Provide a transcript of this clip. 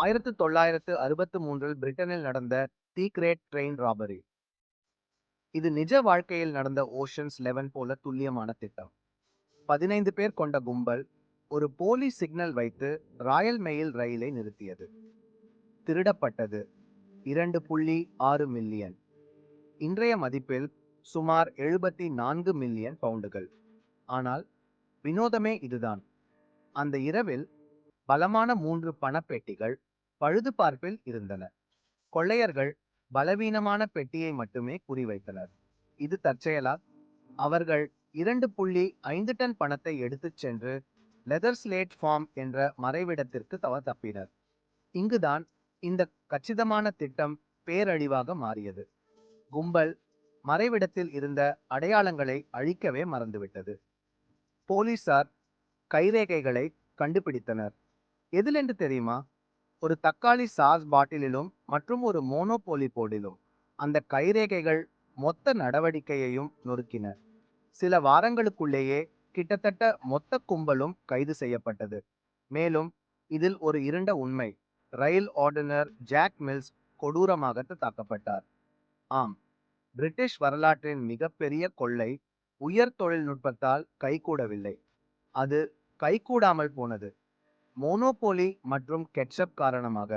1963 பிரிட்டனில் நடந்த தி great train robbery. இது நிஜ வாழ்க்கையில் நடந்த ஓஷன்ஸ் 11 போல துல்லியமான திட்டம். 15 பேர் கொண்ட கும்பல் ஒரு போலி சிக்னல் வைத்து ராயல் மெயில் ரயிலை நிறுத்தியது. திருடப்பட்டது 2.6 மில்லியன், இன்றைய மதிப்பில் சுமார் 74 மில்லியன் பவுண்டுகள். ஆனால் வினோதமே இதுதான். அந்த இரவில் பலமான 3 பணப்பெட்டிகள் பழுதுபார்ப்பில் இருந்தன. கொள்ளையர்கள் பலவீனமான பெட்டியை மட்டுமே குறிவைத்தனர். இது தற்செயலா? அவர்கள் 2.5 டன் பணத்தை எடுத்துச் சென்று லெதர் ஸ்லேட் ஃபார்ம் என்ற மறைவிடத்திற்கு தப்பினர். இங்குதான் இந்த கச்சிதமான திட்டம் பேரழிவாக மாறியது. கும்பல் மறைவிடத்தில் இருந்த அடையாளங்களை அழிக்கவே மறந்துவிட்டது. போலீசார் கைரேகைகளை கண்டுபிடித்தனர். எதிலென்று தெரியுமா? ஒரு தக்காளி சாஸ் பாட்டிலிலும் மற்றும் ஒரு மோனோபோலி போர்டிலும். அந்த கைரேகைகள் மொத்த நடவடிக்கையையும் நொறுக்கின. சில வாரங்களுக்குள்ளேயே கிட்டத்தட்ட மொத்த கும்பலும் கைது செய்யப்பட்டது. மேலும் இதில் ஒரு இருண்ட உண்மை: ரயில் ஓட்டுநர் ஜாக் மில்ஸ் கொடூரமாக தாக்கப்பட்டார். ஆம், பிரிட்டிஷ் வரலாற்றின் மிகப்பெரிய கொள்ளை உயர் தொழில்நுட்பத்தால் கைகூடவில்லை, அது கைகூடாமல் போனது. மோனோபோலி மற்றும் கெட்சப் காரணமாக